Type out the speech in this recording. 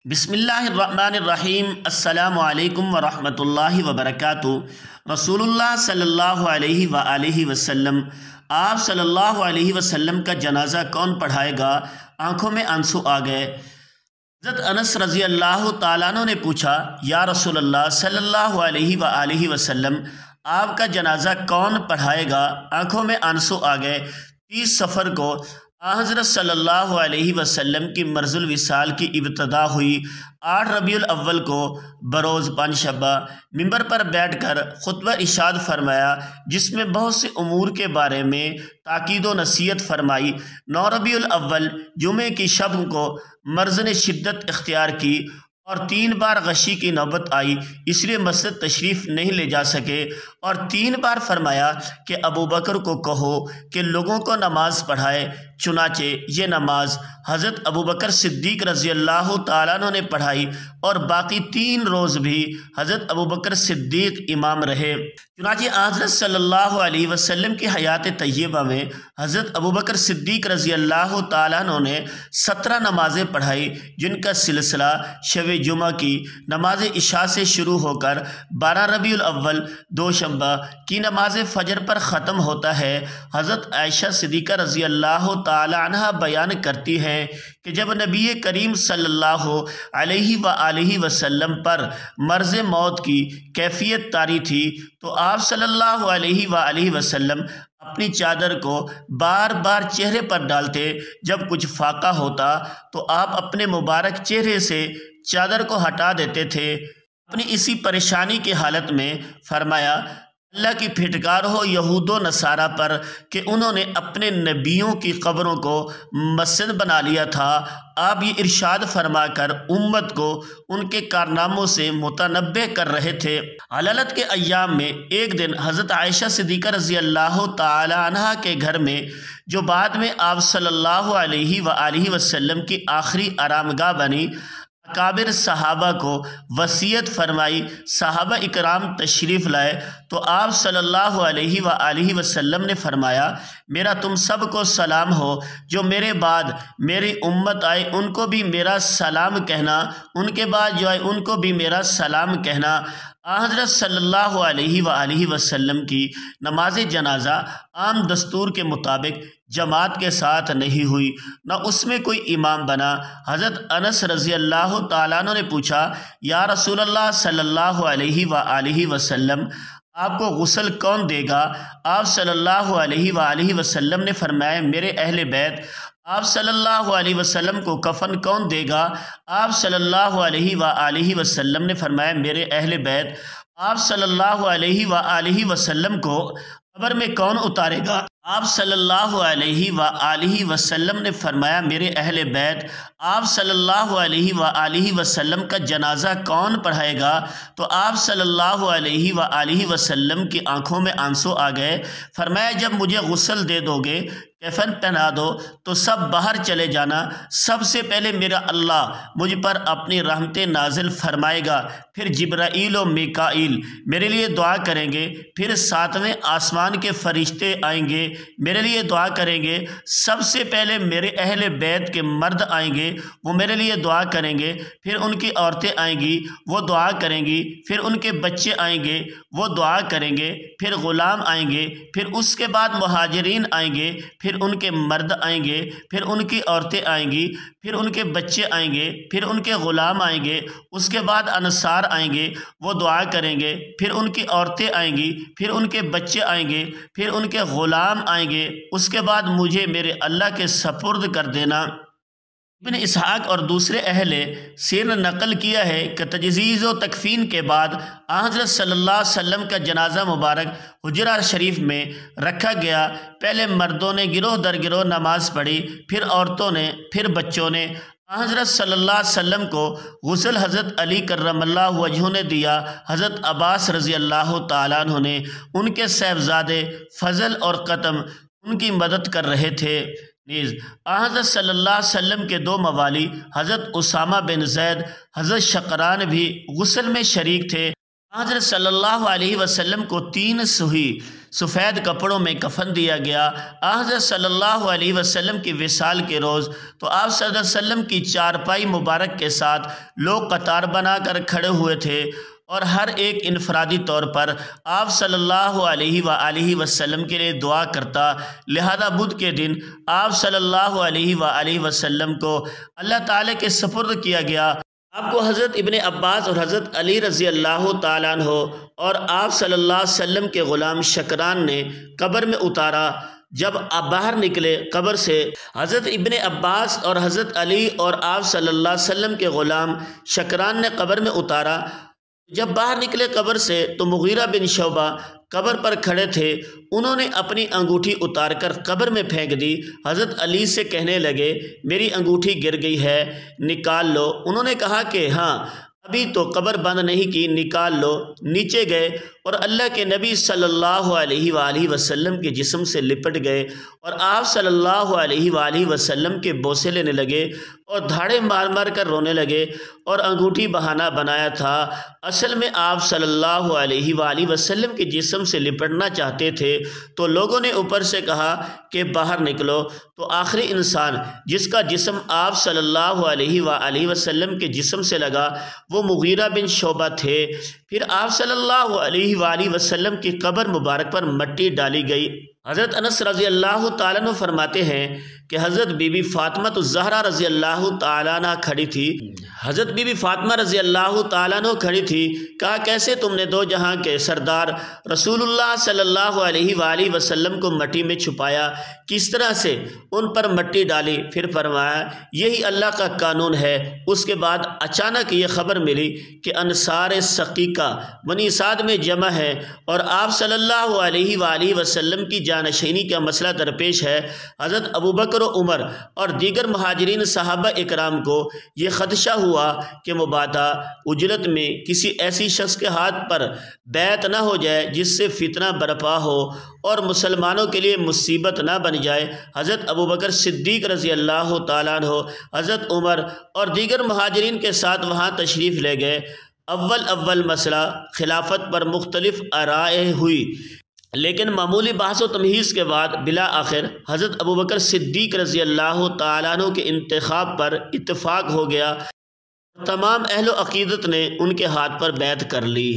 بسم اللہ الرحمن الرحیم۔ السلام علیکم ورحمۃ اللہ وبرکاتہ۔ رسول اللہ صلی اللہ علیہ وآلہ وسلم، آپ صلی اللہ علیہ وسلم کا جنازہ کون پڑھائے گا؟ آنکھوں میں آنسو آ گئے۔ حضرت انس رضی اللہ تعالیٰ عنہ نے پوچھا، یا رسول اللہ صلی اللہ علیہ وآلہ وسلم، آپ کا جنازہ کون پڑھائے گا؟ آنکھوں میں آنسو آ گئے۔ 30 صفر کو حضرت صلی اللہ علیہ وسلم کی مرض الوصال کی ابتدا ہوئی۔ 8 ربیع الاول کو بروز پنج شنبہ ممبر پر بیٹھ کر خطبہ ارشاد فرمایا، جس میں بہت سے امور کے بارے میں تاکید و نصیحت فرمائی۔ 9 ربیع الاول جمعے کی شب کو مرض نے شدت اختیار کی اور 3 بار غشی کی نوبت آئی، اس لیے مسجد تشریف نہیں لے جا سکے، اور 3 بار فرمایا کہ ابو بکر کو کہو کہ لوگوں کو نماز پڑھائے۔ چنانچہ یہ نماز حضرت ابو بکر صدیق رضی اللہ تعالیٰ عنہ نے پڑھائی، اور باقی 3 روز بھی حضرت ابو بکر صدیق امام رہے۔ چنانچہ حضرت صلی اللہ علیہ وسلم کی حیات طیبہ میں حضرت ابو بکر صدیق رضی اللہ تعالیٰ عنہ نے 17 نمازیں پڑھائی، جن کا سلسلہ شب جمعہ کی نماز عشاء سے شروع ہو کر 12 ربیع الاول دوشنبہ کی نماز فجر پر ختم ہوتا ہے۔ حضرت عائشہ صدیقہ رضی اللہ تعالی عنہ بیان کرتی ہیں کہ جب نبی کریم صلی اللہ علیہ وآلہ وسلم پر مرض موت کی کیفیت طاری تھی تو آپ صلی اللہ علیہ وآلہ وسلم اپنی چادر کو بار بار چہرے پر ڈالتے۔ جب کچھ فاقہ ہوتا تو آپ اپنے مبارک چہرے سے چادر کو ہٹا دیتے تھے۔ اپنی اسی پریشانی کی حالت میں فرمایا، اللہ کی پھٹکار ہو یہود و نصارہ پر کہ انہوں نے اپنے نبیوں کی قبروں کو مسجد بنا لیا تھا۔ آپ یہ ارشاد فرما کر امت کو ان کے کارناموں سے متنبہ کر رہے تھے۔ علالت کے ایام میں ایک دن حضرت عائشہ صدیقہ رضی اللہ تعالی عنہ کے گھر میں، جو بعد میں آپ صلی اللہ علیہ وآلہ وسلم کی آخری آرامگاہ بنی، اکابر صحابہ کو وصیت فرمائی۔ صحابہ اکرام تشریف لائے تو آپ صلی اللہ علیہ وآلہ وسلم نے فرمایا، میرا تم سب کو سلام ہو، جو میرے بعد میری امت آئے ان کو بھی میرا سلام کہنا، ان کے بعد جو آئے ان کو بھی میرا سلام کہنا۔ حضرت صلی اللہ علیہ وآلہ وسلم کی نماز جنازہ عام دستور کے مطابق جماعت کے ساتھ نہیں ہوئی، نہ اس میں کوئی امام بنا۔ حضرت انس رضی اللہ تعالیٰ عنہ نے پوچھا، یا رسول اللہ صلی اللہ علیہ وآلہ وسلم، آپ کو غسل کون دے گا؟ آپ صلی اللہ علیہ وآلہ وسلم نے فرمایا، میرے اہل بیت۔ آپ صلی اللہ علیہ وسلم کو کفن کون دے گا؟ آپ صلی اللہ علیہ وآلہ وسلم نے فرمایا، میرے اہل بیت۔ آپ صلی اللہ علیہ وآلہ وسلم کو قبر میں کون اتارے گا؟ آپ صلی اللہ علیہ وآلہ وسلم نے فرمایا، میرے اہل بیت۔ آپ صلی اللہ علیہ وآلہ وسلم کا جنازہ کون پڑھائے گا؟ تو آپ صلی اللہ علیہ وآلہ وسلم کی آنکھوں میں آنسو آ گئے۔ فرمایا، جب مجھے غسل دے دو گے، کفن پہنا دو تو سب باہر چلے جانا۔ سب سے پہلے میرا اللہ مجھ پر اپنی رحمتیں نازل فرمائے گا، پھر جبرائیل و میکائیل میرے لیے دعا کریں گے، پھر 7ویں آسمان کے فرشتے آئیں گے، میرے لیے دعا کریں گے۔ سب سے پہلے میرے اہل بیت کے مرد آئیں گے، وہ میرے لیے دعا کریں گے، پھر ان کی عورتیں آئیں گی، وہ دعا کریں گی، پھر ان کے بچے آئیں گے، وہ دعا کریں گے، پھر غلام آئیں گے، پھر اس کے بعد مہاجرین آئیں گے، پھر ان کے مرد آئیں گے، پھر ان کی عورتیں آئیں گی، پھر ان کے بچے آئیں گے، پھر ان کے غلام آئیں گے، اس کے بعد انصار آئیں گے، وہ دعا کریں گے، پھر ان کی عورتیں آئیں گی، پھر ان کے بچے آئیں گے، پھر ان کے غلام آئیں گے، اس کے بعد مجھے میرے اللہ کے سپرد کر دینا۔ ابن اسحاق اور دوسرے اہل سیر نے نقل کیا ہے کہ تجہیز و تکفین کے بعد حضرت صلی اللہ علیہ وسلم کا جنازہ مبارک حجرہ شریف میں رکھا گیا۔ پہلے مردوں نے گروہ در گروہ نماز پڑھی، پھر عورتوں نے، پھر بچوں نے۔ حضرت صلی اللہ علیہ وسلم کو غسل حضرت علی کرم اللہ وجہہ نے دیا۔ حضرت عباس رضی اللہ تعالیٰ عنہ نے، ان کے صاحبزادے فضل اور قتم ان کی مدد کر رہے تھے۔ نیز حضرت صلی اللہ علیہ وسلم کے 2 موالی حضرت اسامہ بن زید، حضرت شقران بھی غسل میں شریک تھے۔ حضرت صلی اللہ علیہ وسلم کو 3 سوئی سفید کپڑوں میں کفن دیا گیا۔ حضرت صلی اللہ علیہ وسلم کی وصال کے روز تو آپ صلی اللہ علیہ وسلم کی چارپائی مبارک کے ساتھ لوگ قطار بنا کر کھڑے ہوئے تھے اور ہر ایک انفرادی طور پر آپ صلی اللہ علیہ وآلہ وسلم کے لیے دعا کرتا۔ لہذا بدھ کے دن آپ صلی اللہ علیہ وآلہ وسلم کو اللہ تعالیٰ کے سپرد کیا گیا۔ آپ کو حضرت ابن عباس اور حضرت علی رضی اللہ تعالیٰ عنہ اور آپ صلی اللہ علیہ وسلم کے غلام شکران نے قبر میں اتارا۔ جب آپ باہر نکلے قبر سے، حضرت ابن عباس اور حضرت علی اور آپ صلی اللہ علیہ وسلم کے غلام شکران نے قبر میں اتارا۔ جب باہر نکلے قبر سے تو مغیرہ بن شعبہ قبر پر کھڑے تھے۔ انہوں نے اپنی انگوٹھی اتار کر قبر میں پھینک دی۔ حضرت علی سے کہنے لگے میری انگوٹھی گر گئی ہے، نکال لو۔ انہوں نے کہا کہ ہاں ابھی تو قبر بند نہیں کی، نکال لو۔ نیچے گئے اور اللہ کے نبی صلی اللہ علیہ وآلہ وسلم کے جسم سے لپٹ گئے اور آپ صلی اللہ علیہ وآلہ وسلم کے بوسے لینے لگے اور دھاڑے مار مار کر رونے لگے اور انگوٹھی بہانہ بنایا تھا۔ اصل میں آپ صلی اللہ علیہ وآلہ وسلم کے جسم سے لپٹنا چاہتے تھے تو لوگوں نے اوپر سے کہا کہ باہر نکلو، تو آخری انسان جس کا جسم آپ صلی اللہ علیہ وآلہ وسلم کے جسم سے لگا وہ مغیرہ بن شعبہ تھے۔ پھر آپ صلی اللہ علیہ وآلہ وسلم کی قبر مبارک پر مٹی ڈالی گئی۔ حضرت انس رضی اللہ تعالیٰ عنہ فرماتے ہیں کہ حضرت بی بی فاطمہ الزہرا رضی اللہ تعالیٰ عنہ کھڑی تھی۔ حضرت بی بی فاطمہ رضی اللہ تعالیٰ عنہ کھڑی تھی۔ کہا کیسے تم نے دو جہاں کے سردار رسول اللہ صلی اللہ علیہ وآلہ وسلم کو مٹی میں چھپایا، کس طرح سے ان پر مٹی ڈالی؟ پھر فرمایا یہی اللہ کا قانون ہے۔ اس کے بعد اچانک یہ خبر ملی کہ انصار ثقیقہ بنی سعد میں جمع ہے اور آپ صلی اللہ علیہ وآلہ وسلم کی جانشینی کا مسئلہ درپیش ہے۔ حضرت ابوبکر و عمر اور دیگر مہاجرین صحابہ اکرام کو یہ خدشہ ہوا کہ مبادا اجلت میں کسی ایسی شخص کے ہاتھ پر بیعت نہ ہو جائے جس سے فتنہ برپا ہو اور مسلمانوں کے لیے مصیبت نہ بن جائے۔ حضرت ابوبکر صدیق رضی اللہ تعالیٰ عنہ حضرت عمر اور دیگر مہاجرین کے ساتھ وہاں تشریف لے گئے۔ اول مسئلہ خلافت پر مختلف آرائیں ہوئی، لیکن معمولی بحث و تمہیز کے بعد بالآخر حضرت ابوبکر صدیق رضی اللہ تعالیٰ عنہ کے انتخاب پر اتفاق ہو گیا۔ تمام اہل و عقیدت نے ان کے ہاتھ پر بیعت کر لی۔